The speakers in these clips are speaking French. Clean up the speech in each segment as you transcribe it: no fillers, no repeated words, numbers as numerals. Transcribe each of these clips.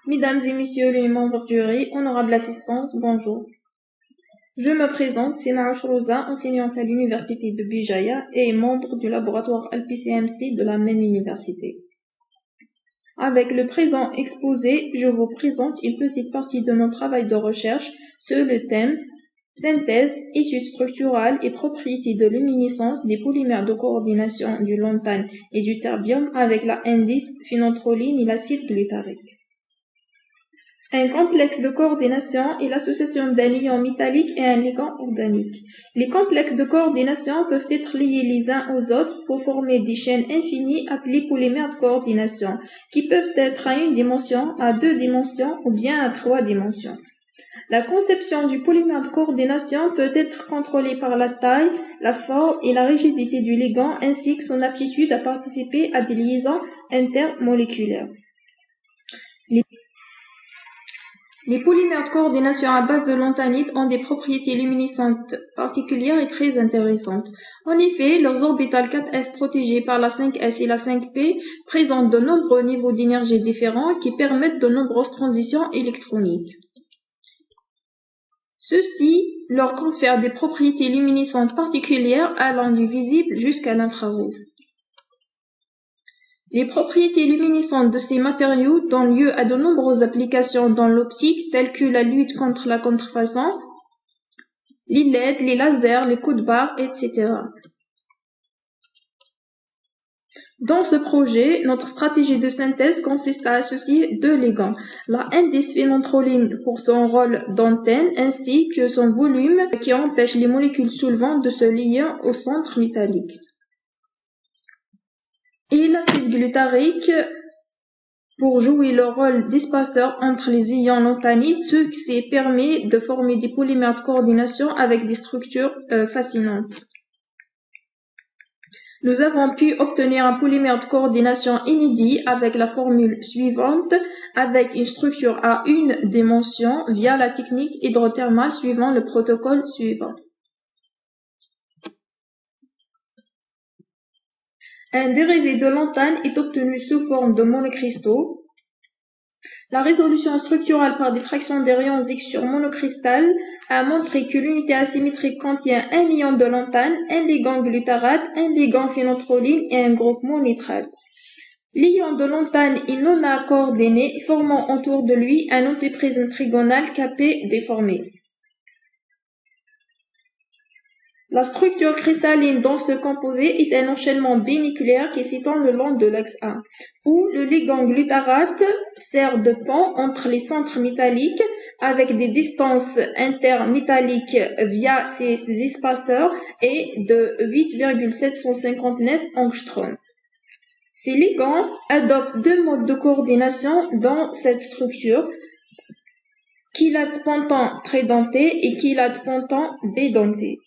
Mesdames et messieurs les membres du jury, honorable assistance, bonjour. Je me présente, c'est Naouch Rosa, enseignante à l'université de Bijaya et membre du laboratoire LPCMC de la même université. Avec le présent exposé, je vous présente une petite partie de mon travail de recherche sur le thème synthèse, études structurales et propriétés de luminescence des polymères de coordination du lantane et du terbium avec la N10-phénotroline et l'acide glutarique. Un complexe de coordination est l'association d'un liant métallique et un ligand organique. Les complexes de coordination peuvent être liés les uns aux autres pour former des chaînes infinies appelées polymères de coordination, qui peuvent être à une dimension, à 2 dimensions ou bien à 3 dimensions. La conception du polymère de coordination peut être contrôlée par la taille, la forme et la rigidité du ligand ainsi que son aptitude à participer à des liaisons intermoléculaires. Les polymères de coordination à base de lantanite ont des propriétés luminescentes particulières et très intéressantes. En effet, leurs orbitales 4f protégées par la 5s et la 5p présentent de nombreux niveaux d'énergie différents qui permettent de nombreuses transitions électroniques. Ceci leur confère des propriétés luminescentes particulières allant du visible jusqu'à l'infrarouge. Les propriétés luminescentes de ces matériaux donnent lieu à de nombreuses applications dans l'optique telles que la lutte contre la contrefaçon, les LED, les lasers, les coups de barre, etc. Dans ce projet, notre stratégie de synthèse consiste à associer 2 ligands, la N10-phénotroline pour son rôle d'antenne ainsi que son volume qui empêche les molécules solvantes de se lier au centre métallique. Et l'acide glutarique pour jouer le rôle d'espaceur entre les ions lantanides, ce qui permet de former des polymères de coordination avec des structures fascinantes. Nous avons pu obtenir un polymère de coordination inédit avec la formule suivante, avec une structure à 1 dimension via la technique hydrothermale suivant le protocole suivant. Un dérivé de lantane est obtenu sous forme de monocristaux. La résolution structurale par diffraction des rayons X sur monocristal a montré que l'unité asymétrique contient un ion de lantane, un ligand glutarate, un ligand phénotroline et un groupement nitral. L'ion de lantane est non coordonné, formant autour de lui un antiprisme trigonal Kp déformé. La structure cristalline dans ce composé est un enchaînement binucléaire qui s'étend le long de l'axe A, où le ligand glutarate sert de pont entre les centres métalliques avec des distances intermétalliques via ses espaceurs et de 8,759 angstroms. Ces ligands adoptent 2 modes de coordination dans cette structure, chylate pontant très denté et chylate pontant dédenté.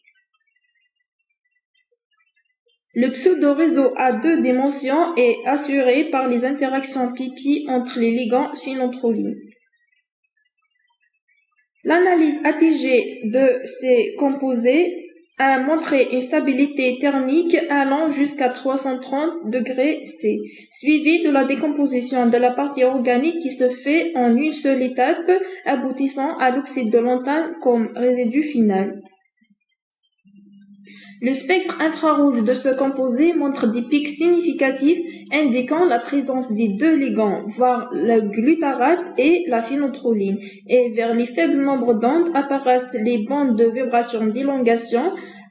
Le pseudo-réseau à 2 dimensions est assuré par les interactions pi-pi entre les ligands phénotrolines. L'analyse ATG de ces composés a montré une stabilité thermique allant jusqu'à 330 degrés C, suivie de la décomposition de la partie organique qui se fait en une seule étape, aboutissant à l'oxyde de lantane comme résidu final. Le spectre infrarouge de ce composé montre des pics significatifs indiquant la présence des 2 ligands, voire le glutarate et la phénotroline, et vers les faibles nombres d'ondes apparaissent les bandes de vibration d'élongation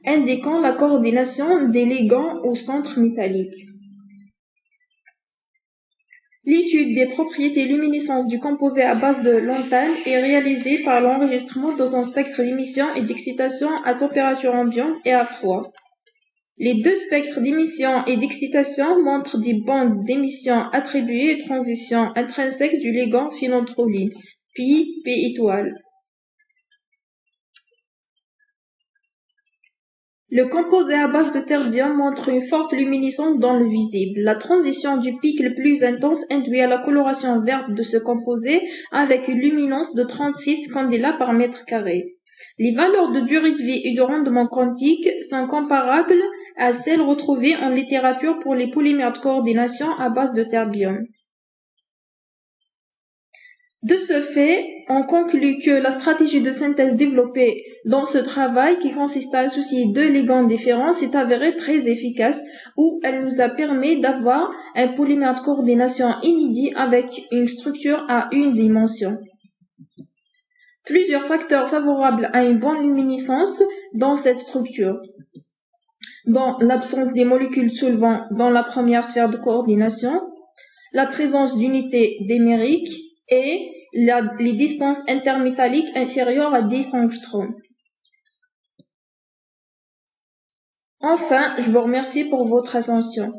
indiquant la coordination des ligands au centre métallique. L'étude des propriétés luminescentes du composé à base de lantane est réalisée par l'enregistrement de son spectre d'émission et d'excitation à température ambiante et à froid. Les 2 spectres d'émission et d'excitation montrent des bandes d'émission attribuées aux transitions intrinsèques du ligand phénotroline, pi, p étoile. Le composé à base de terbium montre une forte luminescence dans le visible. La transition du pic le plus intense induit à la coloration verte de ce composé avec une luminance de 36 candela par mètre carré. Les valeurs de durée de vie et de rendement quantique sont comparables à celles retrouvées en littérature pour les polymères de coordination à base de terbium. De ce fait, on conclut que la stratégie de synthèse développée dans ce travail, qui consiste à associer deux ligands différents, s'est avérée très efficace, où elle nous a permis d'avoir un polymère de coordination inédit avec une structure à une dimension. Plusieurs facteurs favorables à une bonne luminescence dans cette structure, dont l'absence des molécules solvants dans la première sphère de coordination, la présence d'unités démériques et les distances intermétalliques inférieures à 10 angstroms. Enfin, je vous remercie pour votre attention.